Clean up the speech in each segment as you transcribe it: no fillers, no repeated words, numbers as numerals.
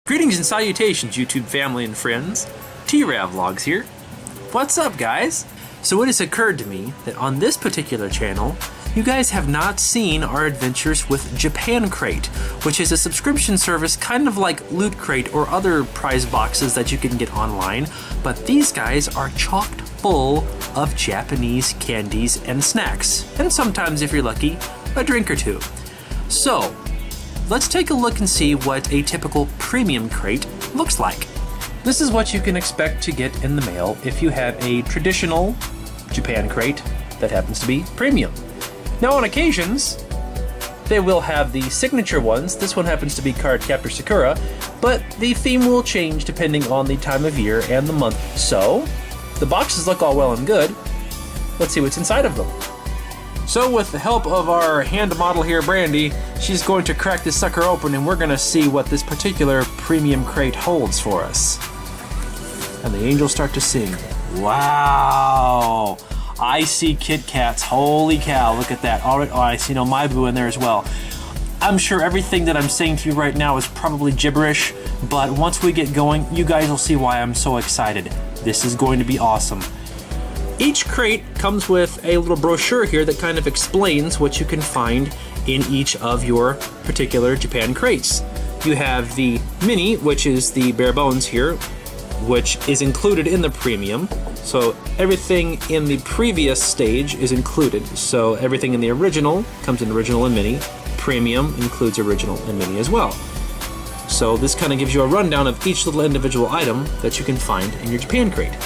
Greetings and salutations, YouTube family and friends. T-Rav Vlogs here. What's up, guys? So it has occurred to me that on this particular channel, you guys have not seen our adventures with Japan Crate, which is a subscription service kind of like Loot Crate or other prize boxes that you can get online, but these guys are chocked full of Japanese candies and snacks, and sometimes, if you're lucky, a drink or two. So, let's take a look and see what a typical premium crate looks like. This is what you can expect to get in the mail if you have a traditional Japan Crate that happens to be premium. Now on occasions, they will have the signature ones. This one happens to be Card Captor Sakura, but the theme will change depending on the time of year and the month. So, the boxes look all well and good. Let's see what's inside of them. So with the help of our hand model here, Brandy, she's going to crack this sucker open and we're going to see what this particular premium crate holds for us. And the angels start to sing. Wow! I see Kit Kats. Holy cow, look at that. Oh, I see no Umaibo in there as well. I'm sure everything that I'm saying to you right now is probably gibberish, but once we get going, you guys will see why I'm so excited. This is going to be awesome. Each crate comes with a little brochure here that kind of explains what you can find in each of your particular Japan crates. You have the mini, which is the bare bones here, which is included in the premium. So everything in the previous stage is included. So everything in the original comes in original and mini. Premium includes original and mini as well. So this kind of gives you a rundown of each little individual item that you can find in your Japan crate.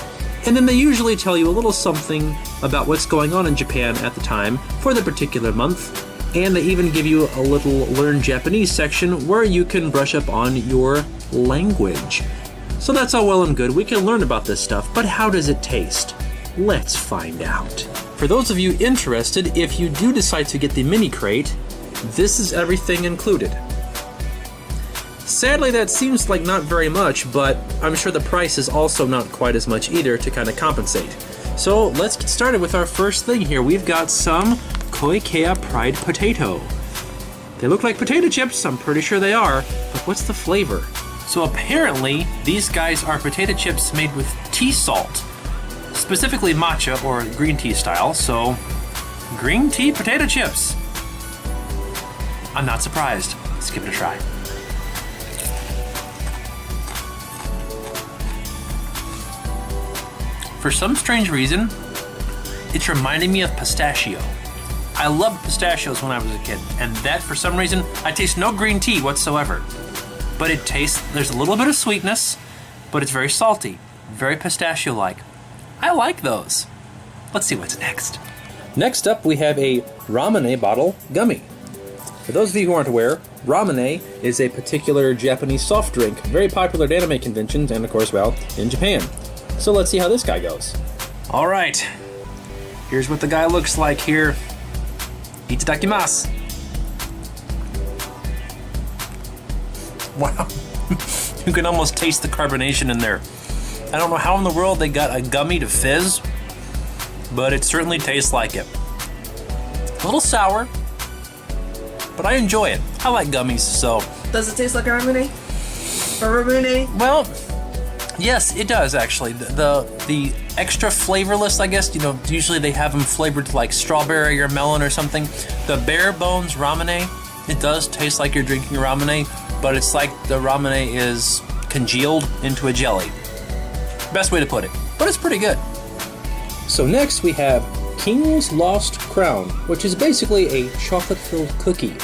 And then they usually tell you a little something about what's going on in Japan at the time for the particular month. And they even give you a little Learn Japanese section where you can brush up on your language. So that's all well and good. We can learn about this stuff, but how does it taste? Let's find out. For those of you interested, if you do decide to get the mini crate, this is everything included. Sadly, that seems like not very much, but I'm sure the price is also not quite as much either to kind of compensate. So let's get started with our first thing here. We've got some Koikea Pride Potato. They look like potato chips, I'm pretty sure they are, but what's the flavor? So apparently, these guys are potato chips made with tea salt, specifically matcha or green tea style, so green tea potato chips. I'm not surprised. Let's give it a try. For some strange reason, it's reminding me of pistachio. I loved pistachios when I was a kid, and that, for some reason, I taste no green tea whatsoever. But it tastes, there's a little bit of sweetness, but it's very salty, very pistachio-like. I like those. Let's see what's next. Next up, we have a Ramen A bottle gummy. For those of you who aren't aware, Ramen A is a particular Japanese soft drink, very popular at anime conventions and, of course, well, in Japan. So let's see how this guy goes. All right, here's what the guy looks like here. Itadakimasu. Wow, you can almost taste the carbonation in there. I don't know how in the world they got a gummy to fizz, but it certainly tastes like it. A little sour, but I enjoy it. I like gummies, so. Does it taste like a Ramune? Or Ramune? Well, yes, it does actually. The extra flavorless, I guess, you know, usually they have them flavored to like strawberry or melon or something. The bare bones Ramen, it does taste like you're drinking Ramen, but it's like the Ramen is congealed into a jelly. Best way to put it, but it's pretty good. So next we have King's Lost Crown, which is basically a chocolate-filled cookie.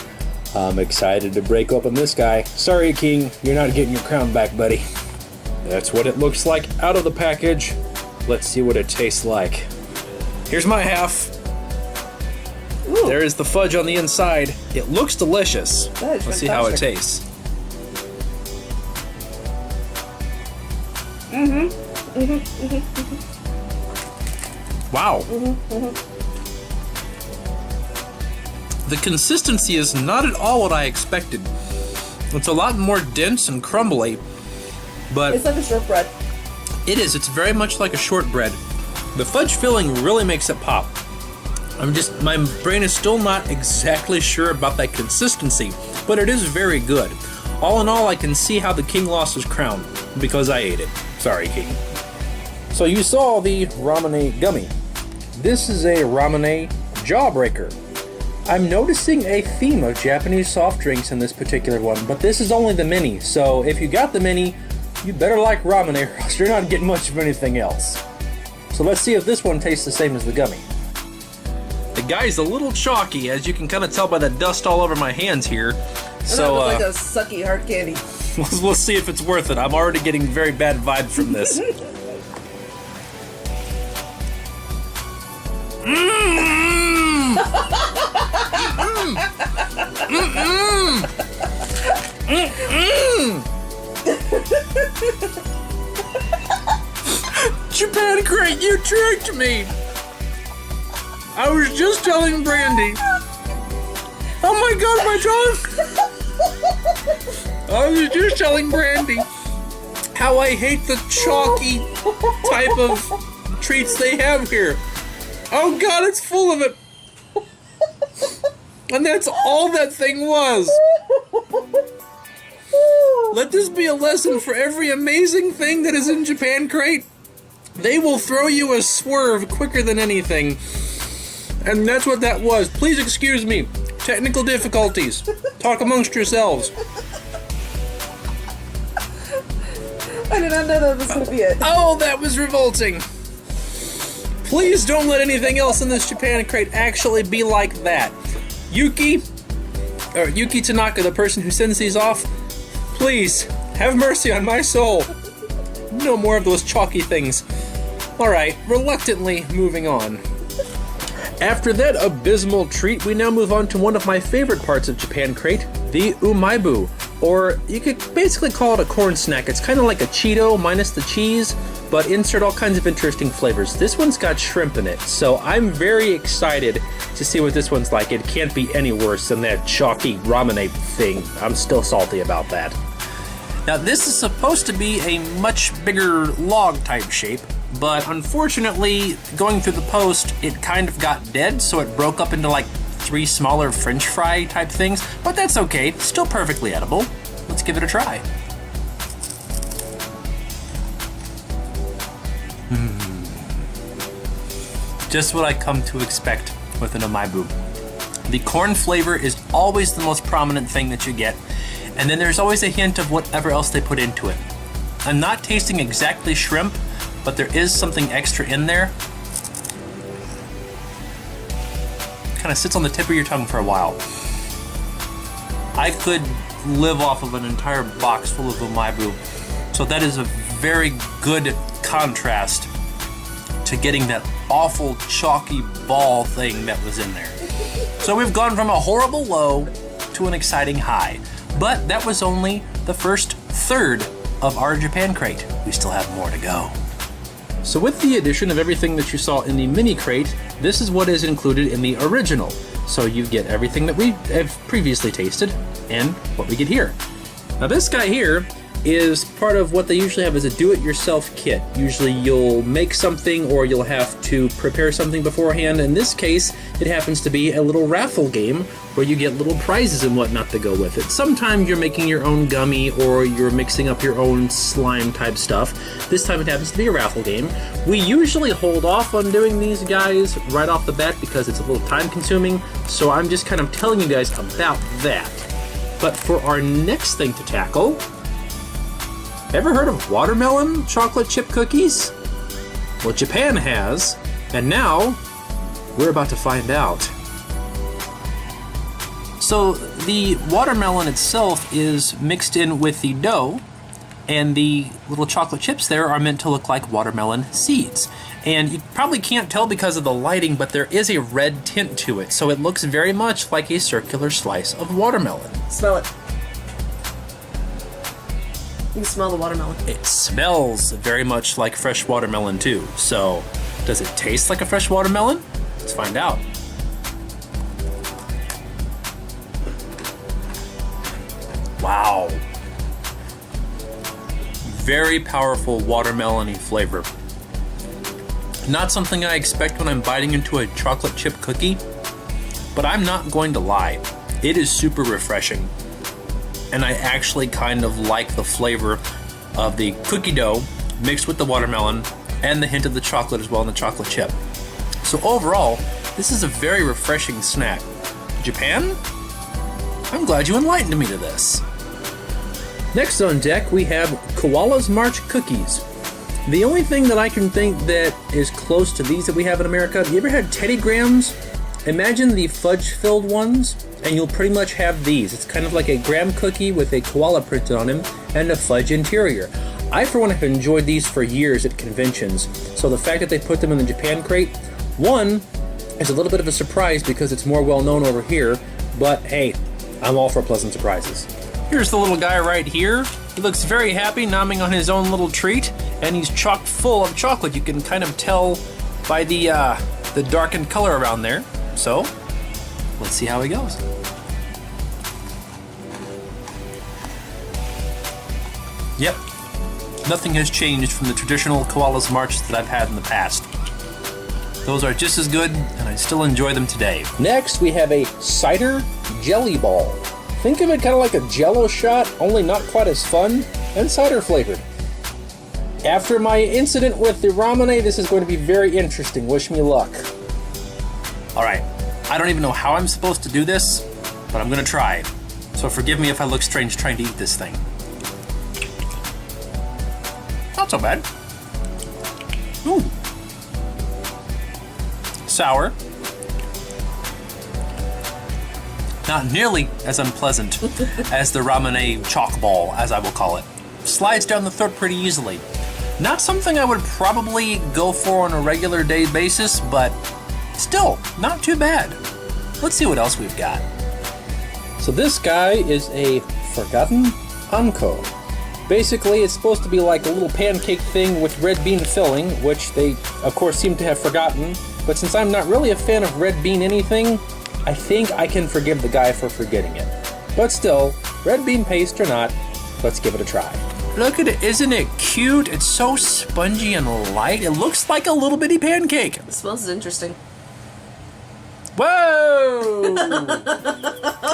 I'm excited to break open this guy. Sorry, King, you're not getting your crown back, buddy. That's what it looks like out of the package. Let's see what it tastes like. Here's my half. Ooh. There is the fudge on the inside. It looks delicious. That is Let's see how it fantastic. tastes. Wow. The consistency is not at all what I expected. It's a lot more dense and crumbly, but It's like a shortbread. it is. It's very much like a shortbread. The fudge filling really makes it pop. My brain is still not exactly sure about that consistency, but it is very good. All in all, I can see how the king lost his crown, because I ate it. Sorry, king. So you saw the Ramen A Gummy. This is a Ramen A Jawbreaker. I'm noticing a theme of Japanese soft drinks in this particular one, but this is only the mini, so if you got the mini, you better like Ramen A, or else you're not getting much of anything else. So let's see if this one tastes the same as the gummy. The guy's a little chalky, as you can kind of tell by the dust all over my hands here. So like a sucky hard candy. Let's see if it's worth it. I'm already getting very bad vibes from this. Mmm! Mmm! Mmm! Japan Crate, you tricked me! I was just telling Brandy. Oh my god, my tongue! I was just telling Brandy how I hate the chalky type of treats they have here. Oh god, it's full of it. And that's all that thing was. Let this be a lesson for every amazing thing that is in Japan Crate. They will throw you a swerve quicker than anything. And that's what that was. Please excuse me. Technical difficulties. Talk amongst yourselves. I did not know that was going to be it. Oh, that was revolting. Please don't let anything else in this Japan Crate actually be like that. Yuki Tanaka, the person who sends these off, please, have mercy on my soul. No more of those chalky things. Alright, reluctantly moving on. After that abysmal treat, we now move on to one of my favorite parts of Japan Crate, the Umaibo. Or you could basically call it a corn snack. It's kind of like a Cheeto minus the cheese, but insert all kinds of interesting flavors. This one's got shrimp in it, so I'm very excited to see what this one's like. It can't be any worse than that chalky ramen thing. I'm still salty about that. Now this is supposed to be a much bigger log type shape, but unfortunately going through the post it kind of got dead, so it broke up into like 3 smaller french fry type things, but that's okay, still perfectly edible. Let's give it a try. Just what I come to expect with an Umaibo. The corn flavor is always the most prominent thing that you get, and then there's always a hint of whatever else they put into it. I'm not tasting exactly shrimp, but there is something extra in there. Kind of sits on the tip of your tongue for a while. I could live off of an entire box full of Umaibo, so that is a very good contrast to getting that awful chalky ball thing that was in there. So we've gone from a horrible low to an exciting high, but that was only the first third of our Japan Crate. We still have more to go. So with the addition of everything that you saw in the mini crate, this is what is included in the original. So you get everything that we have previously tasted and what we get here. Now this guy here is part of what they usually have as a do-it-yourself kit. Usually you'll make something or you'll have to prepare something beforehand. In this case, it happens to be a little raffle game where you get little prizes and whatnot to go with it. Sometimes you're making your own gummy or you're mixing up your own slime type stuff. This time it happens to be a raffle game. We usually hold off on doing these guys right off the bat because it's a little time consuming, so I'm just kind of telling you guys about that. But for our next thing to tackle, ever heard of watermelon chocolate chip cookies? Well, Japan has, and now we're about to find out. So the watermelon itself is mixed in with the dough, and the little chocolate chips there are meant to look like watermelon seeds. And you probably can't tell because of the lighting, but there is a red tint to it, so it looks very much like a circular slice of watermelon. Smell it. You can smell the watermelon. It smells very much like fresh watermelon too. So, does it taste like a fresh watermelon? Let's find out. Wow. Very powerful watermelon-y flavor. Not something I expect when I'm biting into a chocolate chip cookie, but I'm not going to lie. It is super refreshing. and I actually kind of like the flavor of the cookie dough mixed with the watermelon and the hint of the chocolate as well, and the chocolate chip. So overall, this is a very refreshing snack. Japan? I'm glad you enlightened me to this. Next on deck, we have Koala's March cookies. The only thing that I can think that is close to these that we have in America, have you ever had Teddy Grahams? Imagine the fudge-filled ones, and you'll pretty much have these. It's kind of like a graham cookie with a koala printed on him and a fudge interior. I, for one, have enjoyed these for years at conventions, so the fact that they put them in the Japan crate, one, is a little bit of a surprise because it's more well-known over here, but hey, I'm all for pleasant surprises. Here's the little guy right here. He looks very happy, nomming on his own little treat, and he's chock full of chocolate. You can kind of tell by the darkened color around there. So, let's see how he goes. Yep, nothing has changed from the traditional Koala's March that I've had in the past. Those are just as good, and I still enjoy them today. Next, we have a Cider Jelly Ball. Think of it kind of like a Jell-O shot, only not quite as fun, and cider flavored. After my incident with the Ramen A, this is going to be very interesting. Wish me luck. Alright, I don't even know how I'm supposed to do this, but I'm gonna try. So forgive me if I look strange trying to eat this thing. Not so bad. Ooh. Sour. Not nearly as unpleasant as the Ramen A chalk ball, as I will call it. Slides down the throat pretty easily. Not something I would probably go for on a regular day basis, but still, not too bad. Let's see what else we've got. So this guy is a forgotten anko. Basically, it's supposed to be like a little pancake thing with red bean filling, which they, of course, seem to have forgotten. But since I'm not really a fan of red bean anything, I think I can forgive the guy for forgetting it. But still, red bean paste or not, let's give it a try. Look at it, isn't it cute? It's so spongy and light. It looks like a little bitty pancake. It smells interesting. Whoa!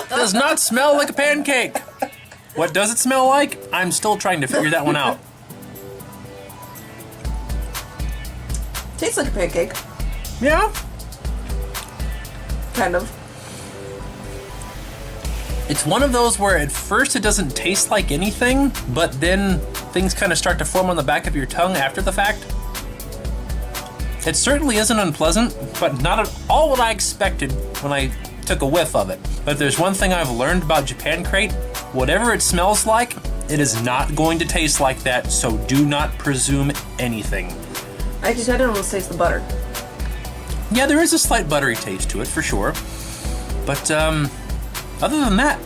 Does not smell like a pancake. What does it smell like? I'm still trying to figure that one out. Tastes like a pancake. Yeah? Kind of. It's one of those where at first it doesn't taste like anything, but then things kind of start to form on the back of your tongue after the fact. It certainly isn't unpleasant, but not at all what I expected when I took a whiff of it. But if there's one thing I've learned about Japan Crate, whatever it smells like, it is not going to taste like that, so do not presume anything. I don't almost taste the butter. Yeah, there is a slight buttery taste to it, for sure. But, other than that,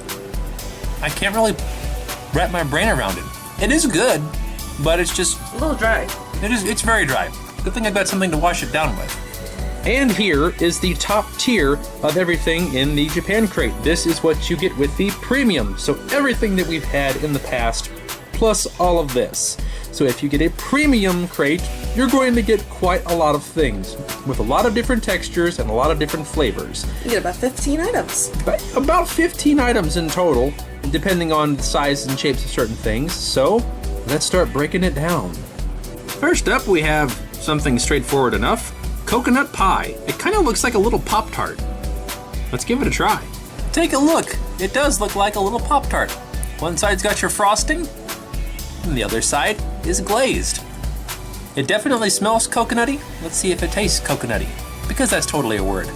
I can't really wrap my brain around it. It is good, but it's just... a little dry. It's very dry. Good thing I got something to wash it down with. And here is the top tier of everything in the Japan Crate. This is what you get with the premium. So everything that we've had in the past, plus all of this. So if you get a premium crate, you're going to get quite a lot of things, with a lot of different textures and a lot of different flavors. You get about 15 items. About 15 items in total, depending on the size and shapes of certain things. So let's start breaking it down. First up, we have something straightforward enough. Coconut pie. It kind of looks like a little Pop-Tart. Let's give it a try. Take a look. It does look like a little Pop-Tart. One side's got your frosting, and the other side is glazed. It definitely smells coconutty. Let's see if it tastes coconutty, because that's totally a word.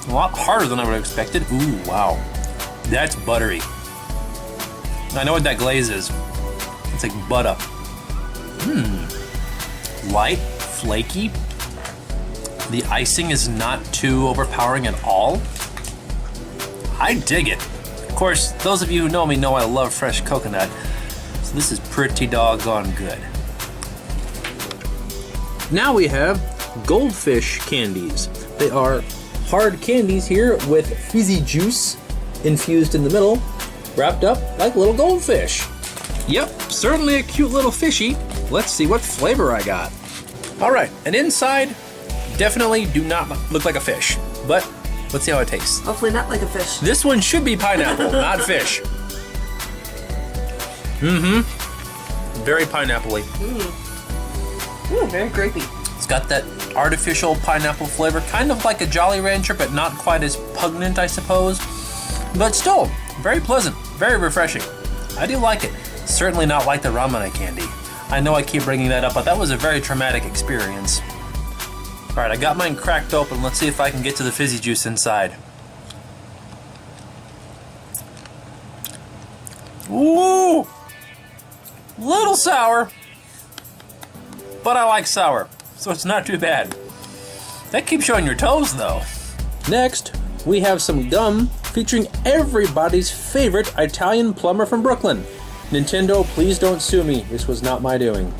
A lot harder than I would have expected. Ooh, wow. That's buttery. I know what that glaze is. It's like butter. Light, flaky. The icing is not too overpowering at all. I dig it. Of course, those of you who know me know I love fresh coconut, so this is pretty doggone good. Now we have Goldfish Candies. They are hard candies here with fizzy juice infused in the middle, wrapped up like little goldfish. Yep, certainly a cute little fishy. Let's see what flavor I got. All right, and inside, definitely do not look like a fish, but Let's see how it tastes. Hopefully not like a fish. This one should be pineapple, not fish. Mm-hmm. Very pineapple-y. Very grapey. It's got that artificial pineapple flavor, kind of like a Jolly Rancher, but not quite as pungent, I suppose. But still, very pleasant, very refreshing. I do like it. Certainly not like the Ramen A candy. I know I keep bringing that up, but that was a very traumatic experience. All right, I got mine cracked open. Let's see if I can get to the fizzy juice inside. Ooh! Little sour, but I like sour, so it's not too bad. That keeps you on your toes, though. Next, we have some gum featuring everybody's favorite Italian plumber from Brooklyn. Nintendo, please don't sue me. This was not my doing.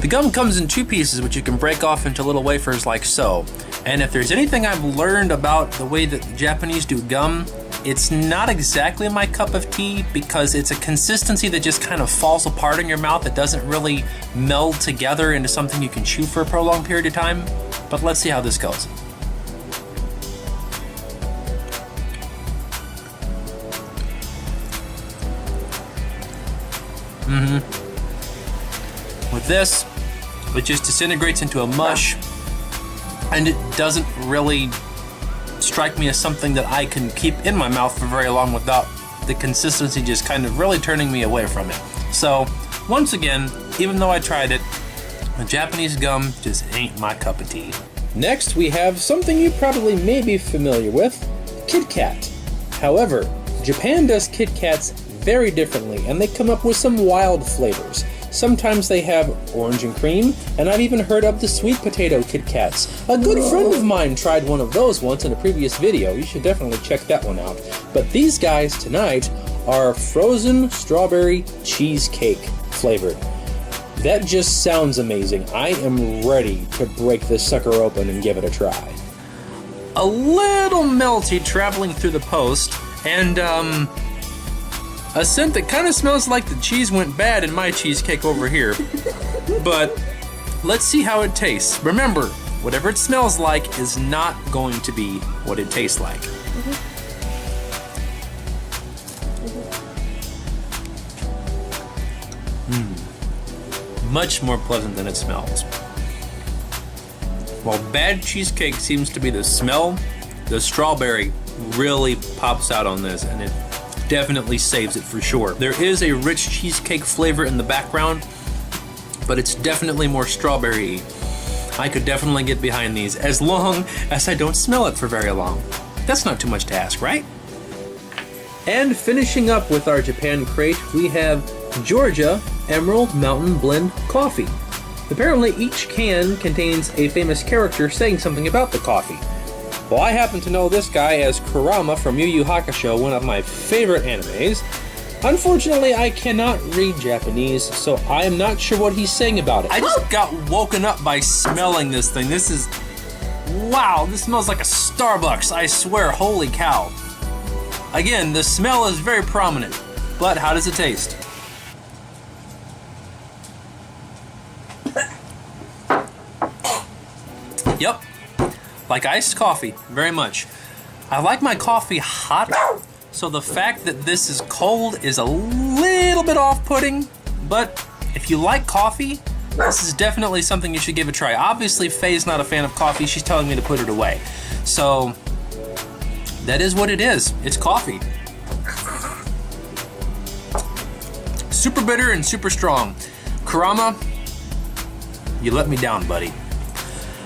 The gum comes in 2 pieces, which you can break off into little wafers like so. And if there's anything I've learned about the way that the Japanese do gum, it's not exactly my cup of tea because it's a consistency that just kind of falls apart in your mouth. It doesn't really meld together into something you can chew for a prolonged period of time. But let's see how this goes. With this, it just disintegrates into a mush, and it doesn't really strike me as something that I can keep in my mouth for very long without the consistency just kind of really turning me away from it. So, once again, even though I tried it, the Japanese gum just ain't my cup of tea. Next, we have something you probably may be familiar with, Kit Kat. However, Japan does Kit Kats very differently, and they come up with some wild flavors. Sometimes they have orange and cream, and I've even heard of the sweet potato Kit Kats. A good friend of mine tried one of those once in a previous video. You should definitely check that one out. But these guys tonight are frozen strawberry cheesecake flavored. That just sounds amazing. I am ready to break this sucker open and give it a try. A little melty traveling through the post, and a scent that kind of smells like the cheese went bad in my cheesecake over here. But let's see how it tastes. Remember, whatever it smells like is not going to be what it tastes like. Much more pleasant than it smells. While bad cheesecake seems to be the smell, the strawberry really pops out on this, and it definitely saves it for sure. There is a rich cheesecake flavor in the background, but it's definitely more strawberry-y. I could definitely get behind these as long as I don't smell it for very long. That's not too much to ask, right? And finishing up with our Japan crate, we have Georgia Emerald Mountain Blend Coffee. Apparently each can contains a famous character saying something about the coffee. Well, I happen to know this guy as Kurama from Yu Yu Hakusho, one of my favorite animes. Unfortunately, I cannot read Japanese, so I am not sure what he's saying about it. I just got woken up by smelling this thing. This is... wow, this smells like a Starbucks, I swear, holy cow. Again, the smell is very prominent, but how does it taste? Yep. Like iced coffee, very much. I like my coffee hot, so the fact that this is cold is a little bit off-putting, but if you like coffee, this is definitely something you should give a try. Obviously, Faye's not a fan of coffee. She's telling me to put it away. So, that is what it is. It's coffee. Super bitter and super strong. Kurama, you let me down, buddy.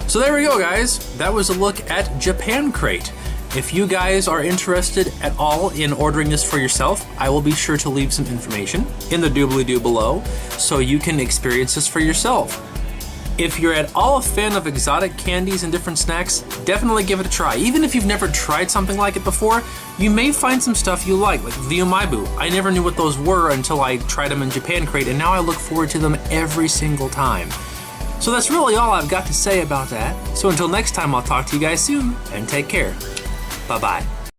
So there we go, guys. That was a look at Japan Crate. If you guys are interested at all in ordering this for yourself, I will be sure to leave some information in the doobly-doo below so you can experience this for yourself. If you're at all a fan of exotic candies and different snacks, definitely give it a try. Even if you've never tried something like it before, you may find some stuff you like the Umaibo. I never knew what those were until I tried them in Japan Crate, and now I look forward to them every single time. So that's really all I've got to say about that. So until next time, I'll talk to you guys soon, and take care. Bye-bye.